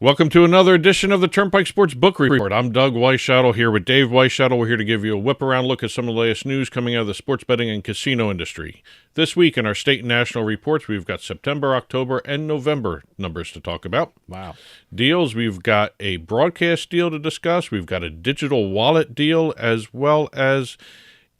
Welcome to another edition of the Turnpike Sports Book Report. I'm Doug Weischadle here with Dave Weischadle. We're here to give you a whip-around look at some of the latest news coming out of the sports betting and casino industry. This week in our state and national reports, we've got September, October, and November numbers to talk about. Wow. Deals, we've got a broadcast deal to discuss. We've got a digital wallet deal as well as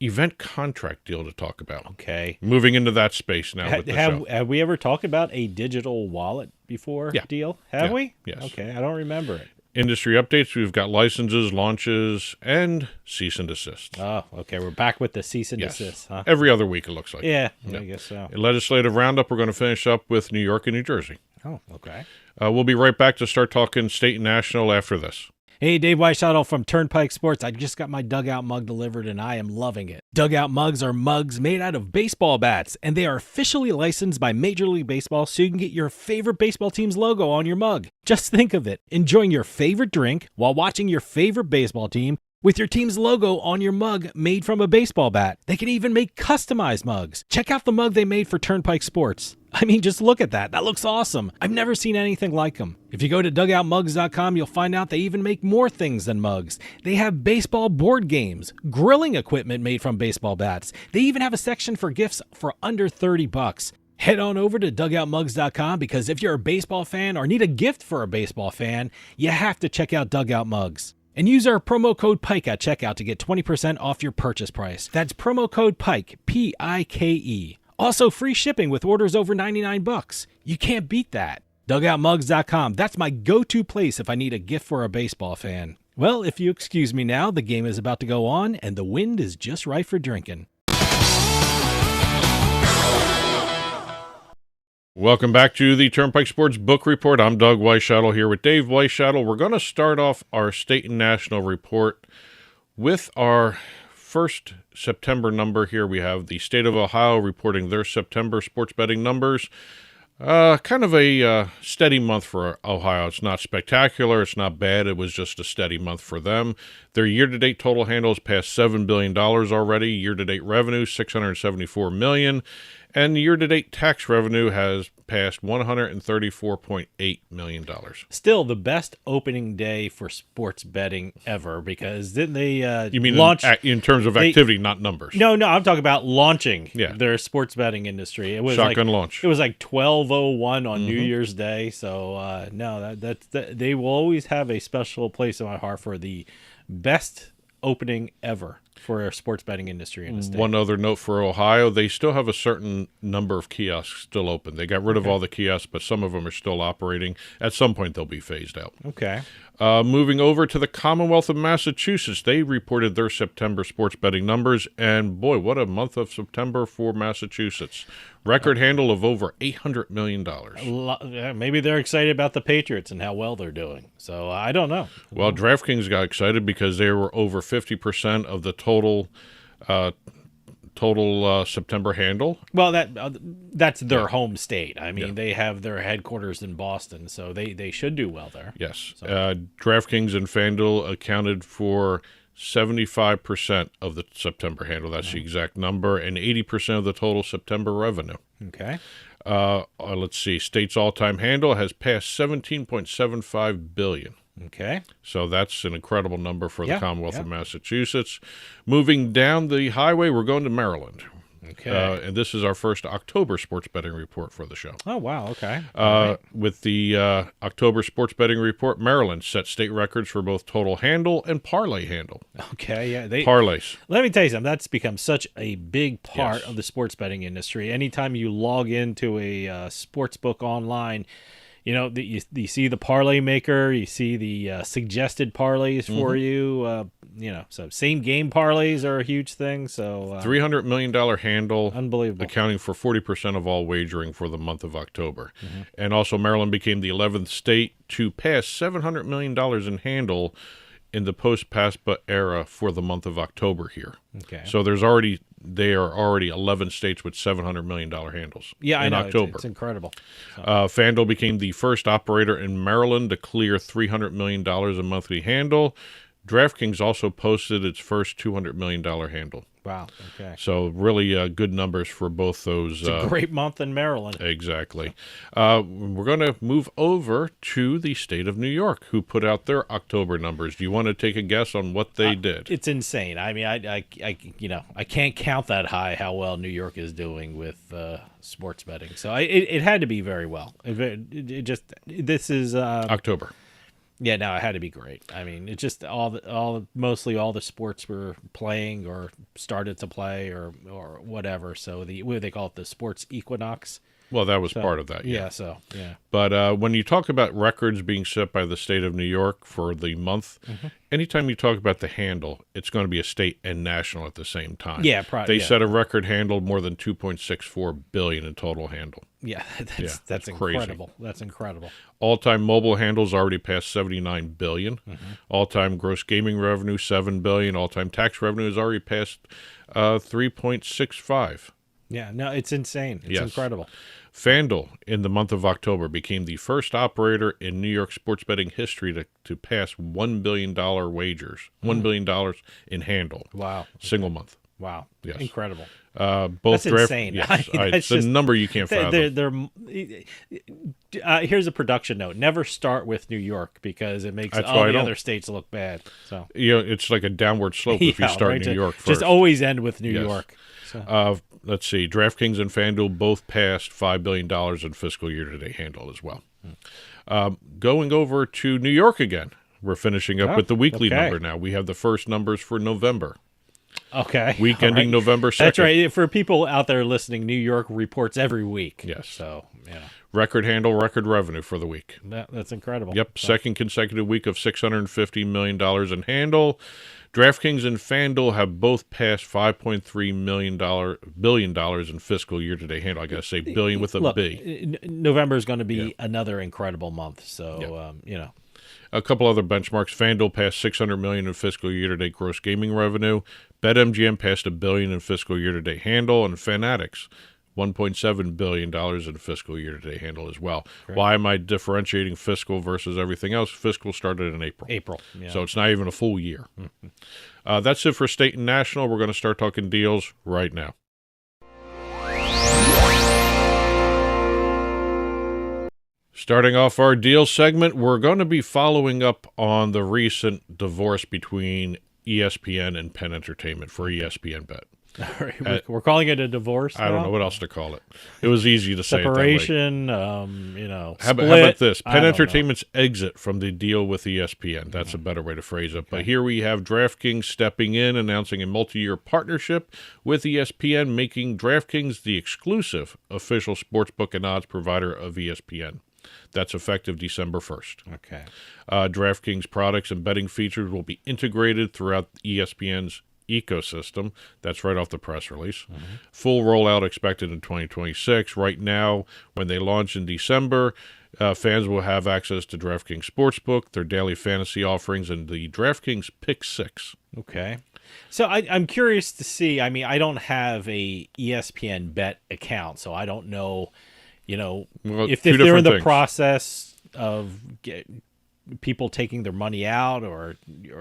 event contract deal to talk about. Okay. Moving into that space now with the show. Have we ever talked about a digital wallet before deal? Have we? Yes. Okay, I don't remember it. Industry updates, we've got licenses, launches, and cease and desist. Oh, okay. We're back with the cease and desist, huh? Every other week it looks like. Yeah, I guess so. Legislative roundup, we're going to finish up with New York and New Jersey. Oh, okay. We'll be right back to start talking state and national after this. Hey, Dave Weischadle from Turnpike Sports. I just got my dugout mug delivered, and I am loving it. Dugout mugs are mugs made out of baseball bats, and they are officially licensed by Major League Baseball so you can get your favorite baseball team's logo on your mug. Just think of it, enjoying your favorite drink while watching your favorite baseball team with your team's logo on your mug made from a baseball bat. They can even make customized mugs. Check out the mug they made for Turnpike Sports. I mean, just look at that. That looks awesome. I've never seen anything like them. If you go to dugoutmugs.com, you'll find out they even make more things than mugs. They have baseball board games, grilling equipment made from baseball bats. They even have a section for gifts for under $30. Head on over to dugoutmugs.com because if you're a baseball fan or need a gift for a baseball fan, you have to check out Dugout Mugs. And use our promo code PIKE at checkout to get 20% off your purchase price. That's promo code PIKE, P-I-K-E. Also, free shipping with orders over $99. You can't beat that. DugoutMugs.com. That's my go-to place if I need a gift for a baseball fan. Well, if you excuse me now, the game is about to go on, and the wind is just right for drinking. Welcome back to the Turnpike Sports Book Report. I'm Doug Weischadle here with Dave Weischadle. We're going to start off our state and national report with our first September number here. We have the state of Ohio reporting their September sports betting numbers. Kind of a steady month for Ohio. It's not spectacular. It's not bad. It was just a steady month for them. Their year-to-date total handle has passed $7 billion already. Year-to-date revenue, $674 million. And year-to-date tax revenue has passed $134.8 million. Still the best opening day for sports betting ever because didn't they you mean launch in terms of activity, not numbers? No, I'm talking about launching their sports betting industry. It was shotgun launch. It was like 12:01 on New Year's Day. So no, that's they will always have a special place in my heart for the best opening ever for our sports betting industry in the state. One other note for Ohio, they still have a certain number of kiosks still open. They got rid of all the kiosks, but some of them are still operating. At some point, they'll be phased out. Okay. Moving over to the Commonwealth of Massachusetts, they reported their September sports betting numbers, and boy, what a month of September for Massachusetts. Record handle of over $800 million. Maybe they're excited about the Patriots and how well they're doing. So I don't know. Well, Draftkings got excited because they were over 50% of the total September handle. Well, that's their home state. I mean, they have their headquarters in Boston, so they should do well there. Yes. So. DraftKings and FanDuel accounted for 75% of the September handle. That's the exact number, and 80% of the total September revenue. Okay. Let's see. State's all-time handle has passed $17.75 billion. Okay. So that's an incredible number for the Commonwealth of Massachusetts. Moving down the highway, we're going to Maryland. Okay. And this is our first October sports betting report for the show. Oh, wow. Okay. With the October sports betting report, Maryland set state records for both total handle and parlay handle. Okay. Yeah. Parlays. Let me tell you something. That's become such a big part of the sports betting industry. Anytime you log into a sports book online, you know, you see the parlay maker, you see the suggested parlays for you. So same game parlays are a huge thing. So $300 million handle, unbelievable, accounting for 40% of all wagering for the month of October. And also, Maryland became the 11th state to pass $700 million in handle in the post-PASPA era for the month of October here. Okay. So there are already 11 states with $700 million handles in I know. October. It's incredible. So. FanDuel became the first operator in Maryland to clear $300 million in monthly handle. DraftKings also posted its first $200 million handle. Wow. Okay. So really good numbers for both those. It's a great month in Maryland. Exactly. We're going to move over to the state of New York, who put out their October numbers. Do you want to take a guess on what they did? It's insane. I mean, I can't count that high how well New York is doing with sports betting. So it had to be very well. This is October. Yeah, no, it had to be great. I mean, it's just mostly all the sports were playing or started to play or whatever. So what do they call it? The sports equinox. Well, that was part of that. Yeah. Yeah. But when you talk about records being set by the state of New York for the month, anytime you talk about the handle, it's going to be a state and national at the same time. Yeah, they set a record handle more than $2.64 billion in total handle. Yeah, that's incredible. Crazy. That's incredible. All-time mobile handles already passed $79 billion. All-time gross gaming revenue, $7 billion. All-time tax revenue has already passed $3.65. Yeah, no, it's insane. It's incredible. FanDuel, in the month of October, became the first operator in New York sports betting history to pass $1 billion wagers, $1 billion in handle. Wow. Single month. Wow. Yes. Incredible. That's insane. Yes, it's a number you can't fathom. Here's a production note. Never start with New York because it makes all the other states look bad. So it's like a downward slope if you start in New York first. Just always end with New York. So. Let's see. DraftKings and FanDuel both passed $5 billion in fiscal year-to-date handle as well. Going over to New York again. We're finishing up with the weekly number now. We have the first numbers for November. Okay. Week ending November 2nd. That's right. For people out there listening, New York reports every week. Yes. So, record handle, record revenue for the week. That's incredible. Yep. Second consecutive week of $650 million in handle. DraftKings and FanDuel have both passed $5.3 billion in fiscal year-to-date handle. I got to say billion with a B. November is going to be another incredible month. So, A couple other benchmarks. FanDuel passed $600 million in fiscal year-to-date gross gaming revenue. BetMGM passed $1 billion in fiscal year-to-date handle. And Fanatics, $1.7 billion in fiscal year-to-date handle as well. Great. Why am I differentiating fiscal versus everything else? Fiscal started in April. So it's not even a full year. That's it for state and national. We're going to start talking deals right now. Starting off our deal segment, we're going to be following up on the recent divorce between ESPN and Penn Entertainment for ESPN Bet. All right, we're calling it a divorce now? I don't know what else to call it. It was easy to say separation, how about this? Penn Entertainment's exit from the deal with ESPN. That's a better way to phrase it. Okay. But here we have DraftKings stepping in, announcing a multi-year partnership with ESPN, making DraftKings the exclusive official sportsbook and odds provider of ESPN. That's effective December 1st. Okay. DraftKings products and betting features will be integrated throughout ESPN's ecosystem. That's right off the press release. Full rollout expected in 2026. Right now, when they launch in December, fans will have access to DraftKings Sportsbook, their daily fantasy offerings, and the DraftKings Pick 6. Okay. So I'm curious to see. I mean, I don't have a ESPN Bet account, so I don't know, if they're in the process of people taking their money out or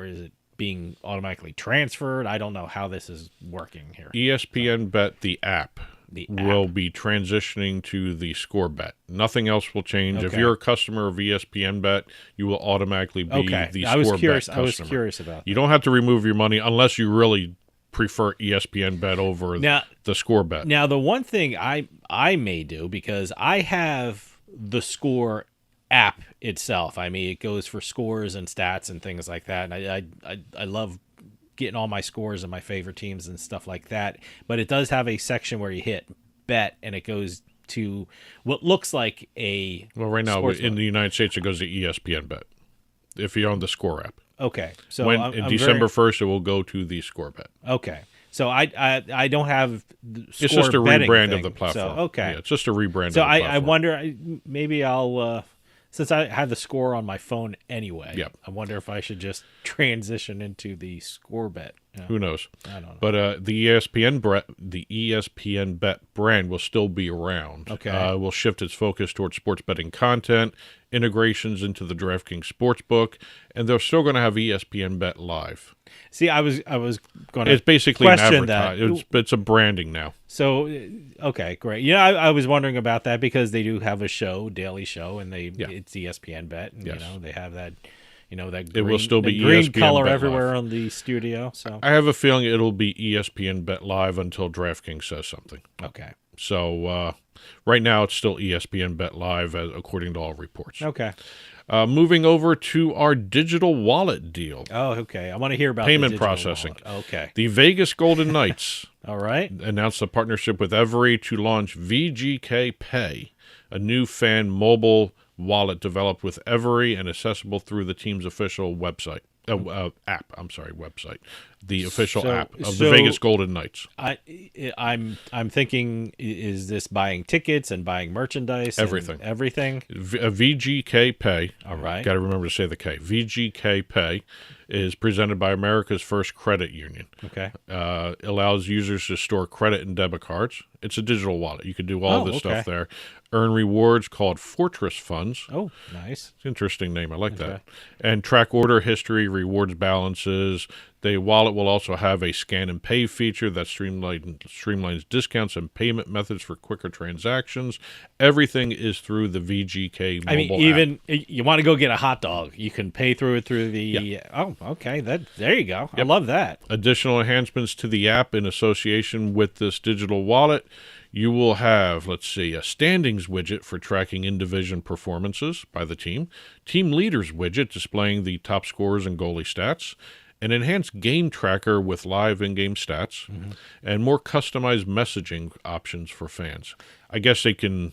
is it being automatically transferred. I don't know how this is working here. ESPN Bet, the app, will be transitioning to the Score Bet. Nothing else will change. Okay. If you're a customer of ESPN Bet, you will automatically be the Score Bet customer. I was curious about that. You don't have to remove your money unless you really prefer ESPN Bet over the Score Bet. Now, the one thing I may do, because I have the Score app itself. I mean, it goes for scores and stats and things like that. And I love getting all my scores and my favorite teams and stuff like that. But it does have a section where you hit bet and it goes to what looks like a right now in the United States it goes to ESPN Bet if you own the Score app. Okay, so in December 1st it will go to the Score Bet. Okay. So I don't have the Score. It's just a rebrand thing, of the platform. So, okay. Yeah, it's just a rebrand of the platform. platform. I wonder, maybe I'll since I have the Score on my phone anyway, yep. I wonder if I should just transition into the Score Bet. Yeah. Who knows? I don't know. But the ESPN Bet brand will still be around. Okay. Will shift its focus towards sports betting content, integrations into the DraftKings Sportsbook, and they're still going to have ESPN Bet Live. See, I was going to It's basically an question that. It's a branding now. So, okay, great. Yeah, I was wondering about that because they do have a show, daily show, and it's ESPN Bet, and Yes. they have that. That It will still be green ESPN color Bet everywhere Live. on the studio. So I have a feeling it'll be ESPN Bet Live until DraftKings says something. okay, So right now it's still ESPN Bet Live, according to all reports. okay. Moving over to our digital wallet deal. Oh, okay. I want to hear about Payment the digital processing. wallet. Okay, The Vegas Golden Knights all right. announced a partnership with Everi to launch VGKPay, a new fan mobile wallet developed with Everi and accessible through the team's official website. Website. The official app of the Vegas Golden Knights. I'm thinking, is this buying tickets and buying merchandise? Everything. Everything. VGKPay. All right. Got to remember to say the K. VGKPay is presented by America's First Credit Union. Okay. Allows users to store credit and debit cards. It's a digital wallet. You can do all this stuff there. Earn rewards called Fortress Funds. Oh, nice. It's an interesting name. I like that. And track order history, rewards balances. The wallet will also have a scan and pay feature that streamlines discounts and payment methods for quicker transactions. Everything is through the VGK mobile app. Even you want to go get a hot dog, you can pay through it through the. Yeah. Oh, okay. There you go. I love that. Additional enhancements to the app in association with this digital wallet. You will have, a standings widget for tracking in-division performances by the team, team leaders widget displaying the top scorers and goalie stats, an enhanced game tracker with live in-game stats, and more customized messaging options for fans. I guess they can,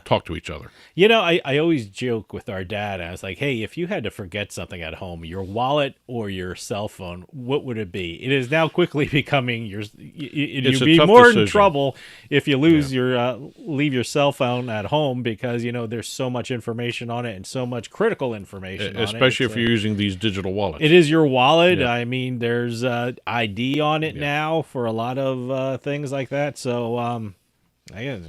talk to each other. I always joke with our dad. I was like, hey, if you had to forget something at home, your wallet or your cell phone, what would it be? It is now quickly becoming you'd be more decision. in trouble if you lose leave your cell phone at home because, there's so much information on it and so much critical information on it. Especially if you're using these digital wallets. It is your wallet. Yeah. I mean, there's ID on it now for a lot of things like that. So, I guess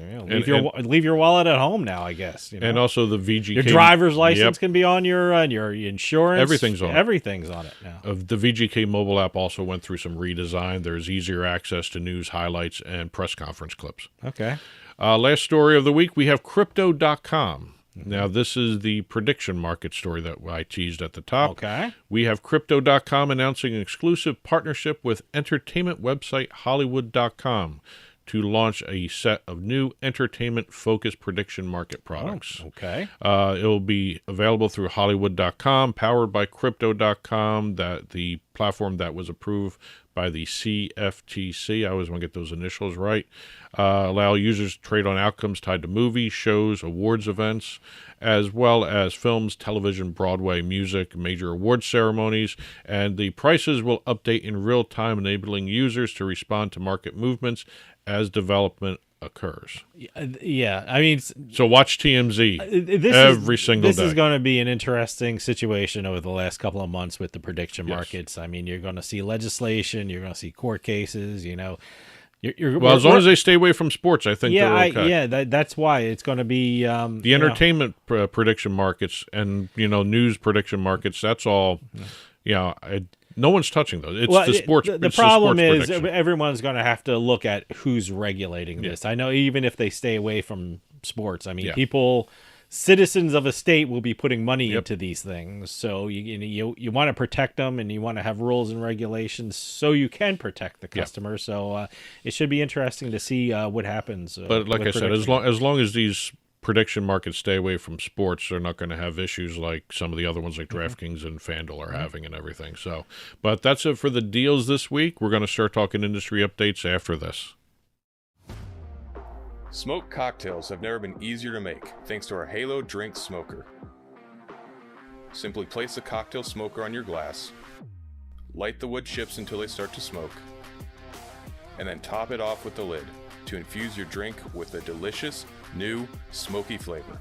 leave your wallet at home now. I guess and also the VGK your driver's license can be on your insurance. Everything's on it now. The VGK mobile app also went through some redesign. There's easier access to news highlights and press conference clips. Okay. Last story of the week, we have Crypto.com. Now, this is the prediction market story that I teased at the top. Okay. We have Crypto.com announcing an exclusive partnership with entertainment website Hollywood.com to launch a set of new entertainment-focused prediction market products. Oh, okay. It will be available through Hollywood.com, powered by Crypto.com, the platform that was approved by the CFTC. I always want to get those initials right. Allow users to trade on outcomes tied to movies, shows, awards events, as well as films, television, Broadway, music, major award ceremonies, and the prices will update in real time, enabling users to respond to market movements as development occurs. Yeah, I mean, so watch TMZ every single day. This is going to be an interesting situation over the last couple of months with the prediction markets. I mean, you're going to see legislation, you're going to see court cases, as long as they stay away from sports, I think they're okay. That's why it's going to be the entertainment prediction markets and news prediction markets. That's all. No one's touching those. It's the sports. The problem is everyone's going to have to look at who's regulating this. I know even if they stay away from sports, I mean, citizens of a state will be putting money into these things. So you want to protect them, and you want to have rules and regulations so you can protect the customer. So it should be interesting to see what happens. But like I said, as long as these prediction markets stay away from sports, they're not going to have issues like some of the other ones like DraftKings and FanDuel are having and everything. So, but that's it for the deals this week. We're going to start talking industry updates after this. Smoked cocktails have never been easier to make thanks to our Halo Drink Smoker. Simply place the cocktail smoker on your glass, light the wood chips until they start to smoke, and then top it off with the lid to infuse your drink with a delicious, new, smoky flavor.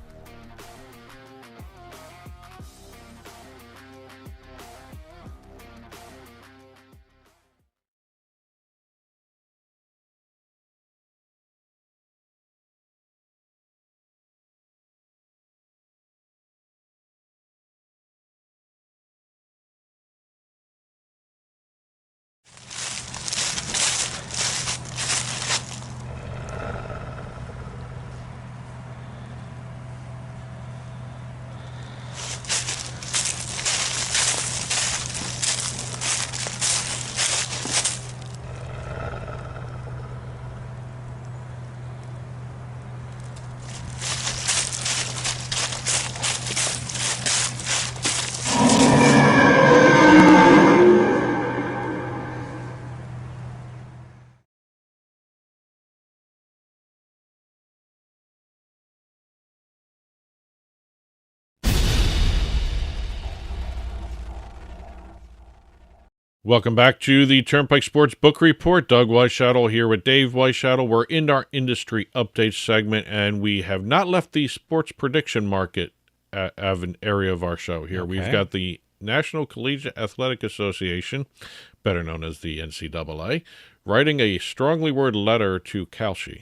Welcome back to the Turnpike Sports Book Report. Doug Weischadle here with Dave Weischadle. We're in our industry update segment, and we have not left the sports prediction market of an area of our show here. Okay. We've got the National Collegiate Athletic Association, better known as the NCAA, writing a strongly worded letter to Kalshi.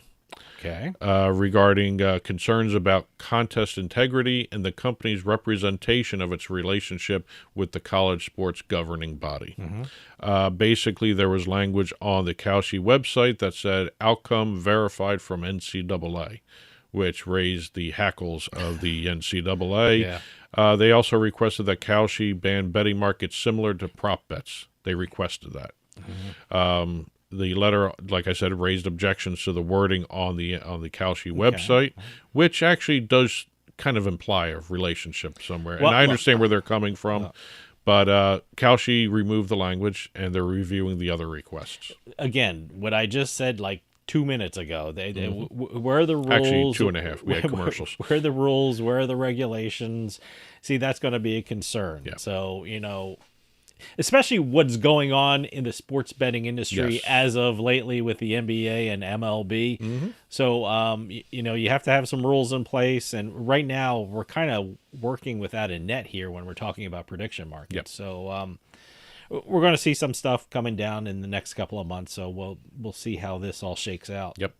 Okay. Regarding concerns about contest integrity and the company's representation of its relationship with the college sports governing body. Mm-hmm. Basically, there was language on the Kalshi website that said outcome verified from NCAA, which raised the hackles of the NCAA. Yeah. They also requested that Kalshi ban betting markets similar to prop bets. They requested that. Mm-hmm. The letter, like I said, raised objections to the wording on the Kalshi website, which actually does kind of imply a relationship somewhere. And I understand where they're coming from, but Kalshi removed the language, and they're reviewing the other requests. Again, what I just said like 2 minutes ago, where are the rules? Actually, 2.5. We had commercials. Where are the rules? Where are the regulations? See, that's going to be a concern. Yeah. So, especially what's going on in the sports betting industry as of lately with the NBA and MLB. Mm-hmm. So, you have to have some rules in place. And right now, we're kind of working without a net here when we're talking about prediction markets. Yep. So, we're going to see some stuff coming down in the next couple of months. So we'll see how this all shakes out. Yep.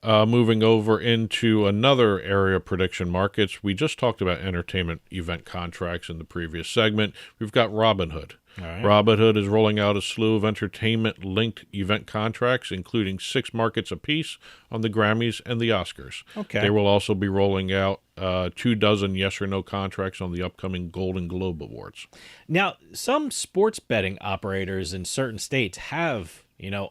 So. Moving over into another area of prediction markets, we just talked about entertainment event contracts in the previous segment. We've got Robinhood. All right. Robinhood is rolling out a slew of entertainment-linked event contracts, including 6 markets apiece on the Grammys and the Oscars. Okay. They will also be rolling out 24 yes or no contracts on the upcoming Golden Globe Awards. Now, some sports betting operators in certain states have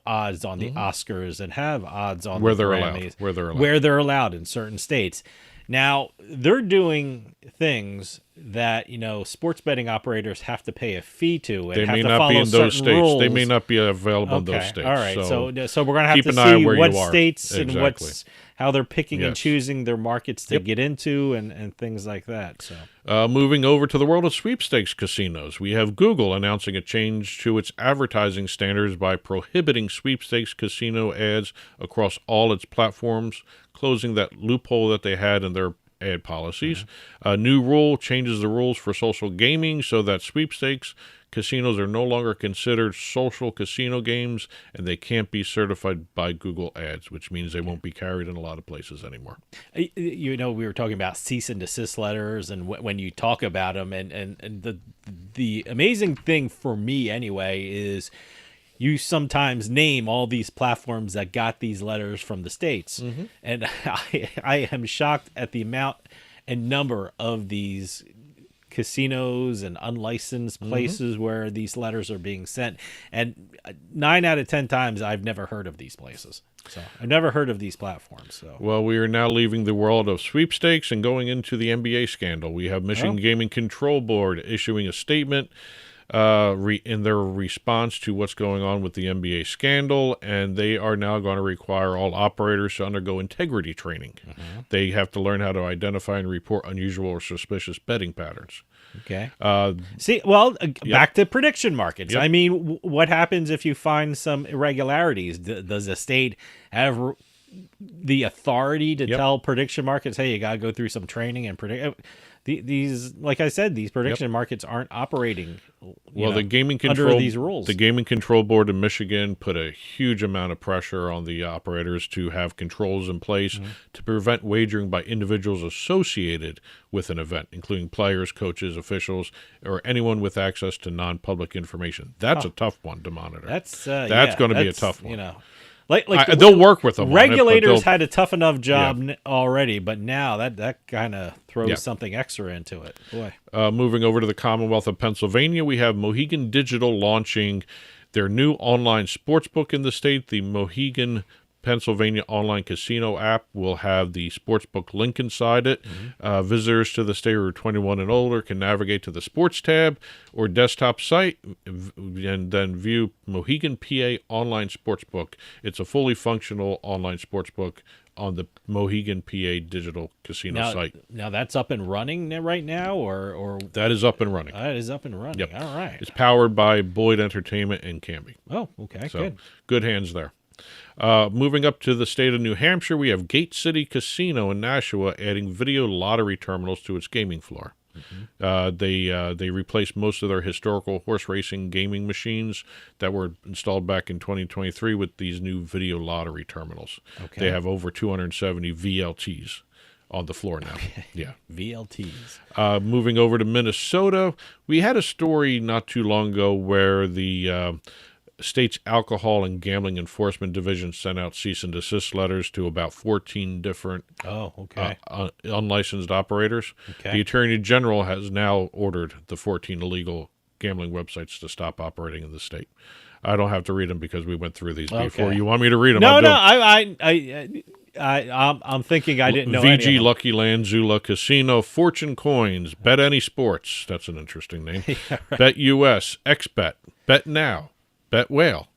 odds on the Oscars and have odds on the Grammys. Where they're allowed in certain states. Now, they're doing things that, sports betting operators have to pay a fee to. And they may not be in those states. Rules. They may not be available in those states. All right. So we're going to have to see what states and how they're picking and choosing their markets to get into and things like that. So, moving over to the world of sweepstakes casinos, we have Google announcing a change to its advertising standards by prohibiting sweepstakes casino ads across all its platforms, closing that loophole that they had in their ad policies. Mm-hmm. A new rule changes the rules for social gaming so that sweepstakes casinos are no longer considered social casino games, and they can't be certified by Google Ads, which means they won't be carried in a lot of places anymore. We were talking about cease and desist letters, and when you talk about them, and the amazing thing for me anyway is you sometimes name all these platforms that got these letters from the states. Mm-hmm. And I am shocked at the amount and number of these casinos and unlicensed places where these letters are being sent. And 9 out of 10 times I've never heard of these places. So I've never heard of these platforms. So. Well, we are now leaving the world of sweepstakes and going into the NBA scandal. We have Michigan Gaming Control Board issuing a statement in their response to what's going on with the NBA scandal, and they are now going to require all operators to undergo integrity training. Mm-hmm. They have to learn how to identify and report unusual or suspicious betting patterns. Okay. Back to prediction markets. Yep. I mean, what happens if you find some irregularities? Does the state have the authority to tell prediction markets, hey, you got to go through some training and predict? These, like I said, these prediction markets aren't operating the gaming control under these rules. The Gaming Control Board in Michigan put a huge amount of pressure on the operators to have controls in place to prevent wagering by individuals associated with an event, including players, coaches, officials, or anyone with access to non-public information. That's a tough one to monitor. That's going to be a tough one. They'll work with them. Regulators had a tough enough job already, but now that kind of throws something extra into it. Boy. Moving over to the Commonwealth of Pennsylvania, we have Mohegan Digital launching their new online sportsbook in the state. The Mohegan Pennsylvania online casino app will have the sportsbook link inside it. Mm-hmm. Visitors to the state who are 21 and older can navigate to the sports tab or desktop site and then view Mohegan PA online sportsbook. It's a fully functional online sportsbook on the Mohegan, PA digital casino site. Now that's up and running right now, or that is up and running. That is up and running. Yep. All right. It's powered by Boyd Entertainment and Canby. Oh, okay, so, good hands there. Moving up to the state of New Hampshire, we have Gate City Casino in Nashua adding video lottery terminals to its gaming floor. They replaced most of their historical horse racing gaming machines that were installed back in 2023 with these new video lottery terminals. Okay. They have over 270 VLTs on the floor now. Okay. Yeah, VLTs. Moving over to Minnesota, we had a story not too long ago where the state's Alcohol and Gambling Enforcement Division sent out cease and desist letters to about 14 different unlicensed operators. Okay. The Attorney General has now ordered the 14 illegal gambling websites to stop operating in the state. I don't have to read them because we went through these before. You want me to read them? No, I'm thinking I didn't know. VG, Lucky Land, Zula Casino, Fortune Coins, Bet Any Sports. That's an interesting name. Yeah, right. Bet US, XBet, Bet Now. Bet Whale.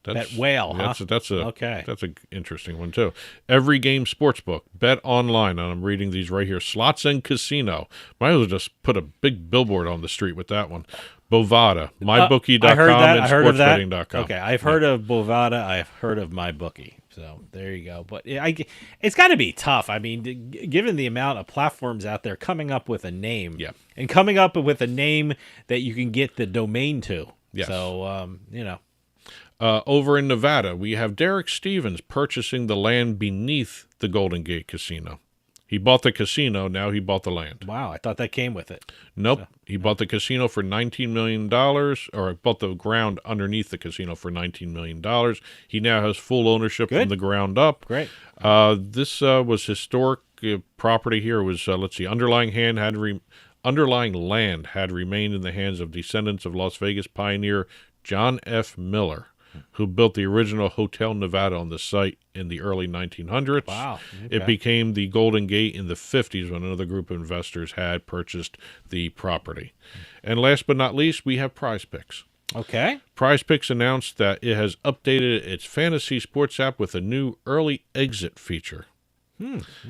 Bet Whale, huh? That's an interesting one, too. Every Game Sportsbook. Bet Online. And I'm reading these right here. Slots and Casino. Might as well just put a big billboard on the street with that one. Bovada. MyBookie.com and SportsBetting.com. Okay, I've heard of Bovada. I've heard of MyBookie. So there you go. But it's got to be tough. I mean, given the amount of platforms out there, coming up with a name. Yeah. And coming up with a name that you can get the domain to. Yes. So, over in Nevada, we have Derek Stevens purchasing the land beneath the Golden Gate Casino. He bought the casino, now he bought the land. Wow, I thought that came with it. Nope. So, he bought the casino for $19 million, or bought the ground underneath the casino for $19 million. He now has full ownership from the ground up. Great. This was historic property here. It was, underlying land had remained in the hands of descendants of Las Vegas pioneer John F. Miller, who built the original Hotel Nevada on the site in the early 1900s. Wow. Okay. It became the Golden Gate in the 50s when another group of investors had purchased the property. And last but not least, we have Prize Picks. Okay. Prize Picks announced that it has updated its fantasy sports app with a new early exit feature.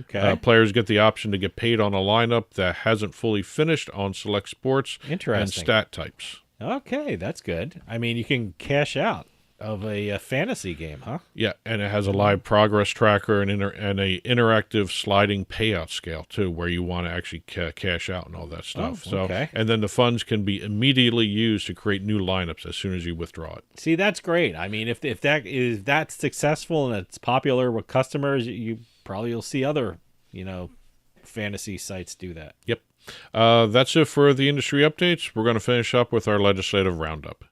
Okay. Players get the option to get paid on a lineup that hasn't fully finished on select sports and stat types. Okay, that's good. I mean, you can cash out of a fantasy game, huh? Yeah, and it has a live progress tracker and a interactive sliding payout scale, too, where you want to actually cash out and all that stuff. And then the funds can be immediately used to create new lineups as soon as you withdraw it. See, that's great. I mean, if that's successful and it's popular with customers, you'll see other, fantasy sites do that. Yep. That's it for the industry updates. We're going to finish up with our legislative roundup.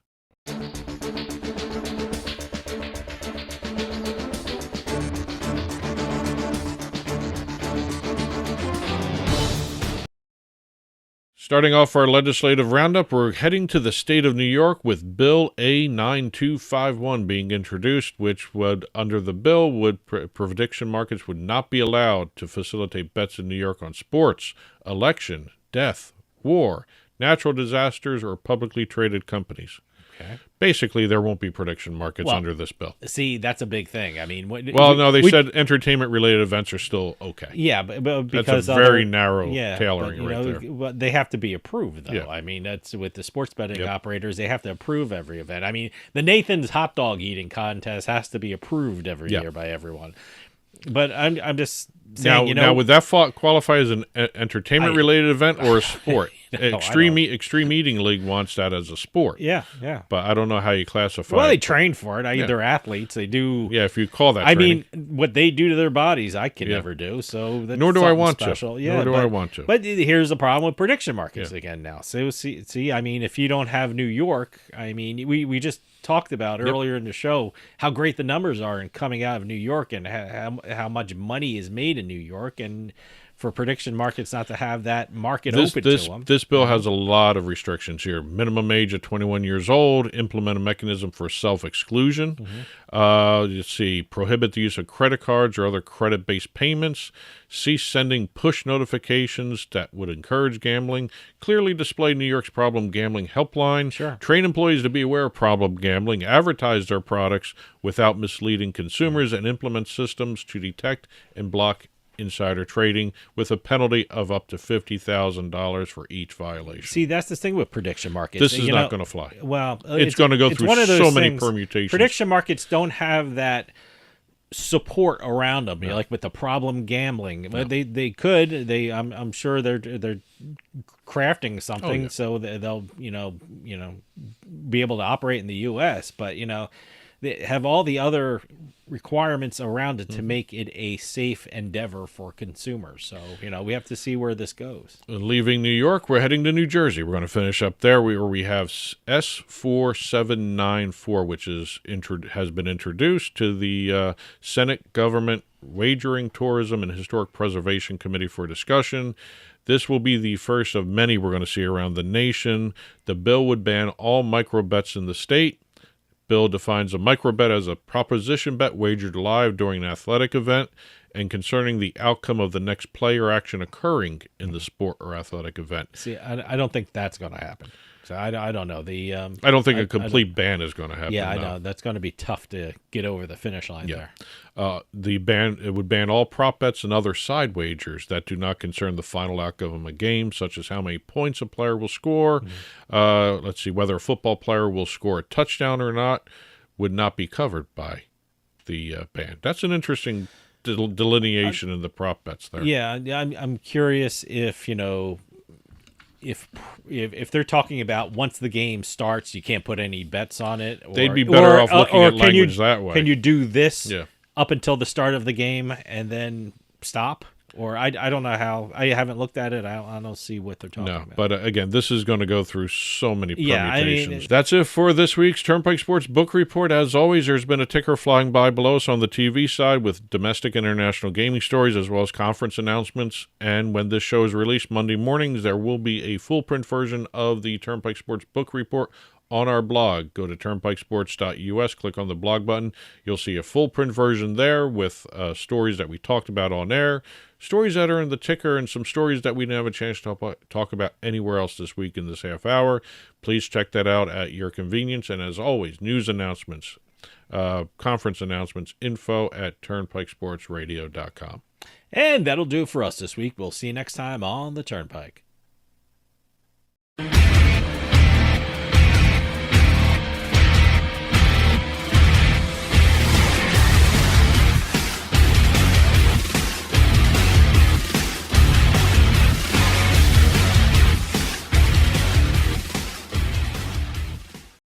Starting off our legislative roundup, we're heading to the state of New York with Bill A9251 being introduced, which would, under the bill, prediction markets would not be allowed to facilitate bets in New York on sports, election, death, war, natural disasters, or publicly traded companies. Okay. Basically, there won't be prediction markets under this bill. See, that's a a big thing. I mean, they said entertainment-related events are still okay. Yeah, but because that's a very narrow tailoring right there. But they have to be approved, though. Yeah. I mean, that's with the sports betting operators. They have to approve every event. I mean, the Nathan's hot dog eating contest has to be approved every year by everyone. But I'm just saying, now would that qualify as an entertainment-related event or a sport? Extreme Eating League wants that as a sport. Yeah. But I don't know how you classify it. Well, they train for it. They're athletes. They do. Yeah, if you call that training. I mean, what they do to their bodies, I can never do. So that's Nor do I want special. to. Yeah, Nor do I want to. But here's the problem with prediction markets again now. So see, I mean, if you don't have New York, I mean, we just talked about earlier in the show how great the numbers are in coming out of New York and how much money is made in New York, and for prediction markets not to have that market open to them. This bill has a lot of restrictions here. Minimum age of 21 years old, implement a mechanism for self-exclusion. Prohibit the use of credit cards or other credit-based payments, cease sending push notifications that would encourage gambling, clearly display New York's problem gambling helpline, train employees to be aware of problem gambling, advertise their products without misleading consumers, and implement systems to detect and block insider trading with a penalty of up to $50,000 for each violation. See, that's the thing with prediction markets. This is not going to fly. Well, it's going to go through so many permutations. Prediction markets don't have that support around them, like with the problem gambling. No. They could. I'm sure they're crafting something so that they'll be able to operate in the U.S. But they have all the other requirements around it to make it a safe endeavor for consumers. So, we have to see where this goes. Leaving New York, we're heading to New Jersey. We're going to finish up there where we have S4794, which has been introduced to the Senate Government Wagering, Tourism, and Historic Preservation Committee for discussion. This will be the first of many we're going to see around the nation. The bill would ban all micro bets in the state. Bill defines a microbet as a proposition bet wagered live during an athletic event and concerning the outcome of the next play or action occurring in the sport or athletic event. See, I don't think that's going to happen. So I don't know. I don't think a complete ban is going to happen. Yeah, I know. That's going to be tough to get over the finish line there. It would ban all prop bets and other side wagers that do not concern the final outcome of a game, such as how many points a player will score. Let's see, whether a football player will score a touchdown or not would not be covered by the ban. That's an interesting delineation in the prop bets there. Yeah, I'm curious if if they're talking about once the game starts, you can't put any bets on it. They'd be better off looking at language that way. Can you do this up until the start of the game and then stop? Or I don't know how. I haven't looked at it. I don't see what they're talking about. But again, this is going to go through so many permutations. That's it for this week's Turnpike Sports Book Report. As always, there's been a ticker flying by below us on the TV side with domestic and international gaming stories as well as conference announcements. And when this show is released Monday mornings, there will be a full print version of the Turnpike Sports Book Report on our blog. Go to turnpikesports.us, click on the blog button. You'll see a full print version there with stories that we talked about on air, stories that are in the ticker, and some stories that we didn't have a chance to talk about anywhere else this week in this half hour. Please check that out at your convenience. And as always, news announcements, conference announcements, info at turnpikesportsradio.com. And that'll do it for us this week. We'll see you next time on the Turnpike.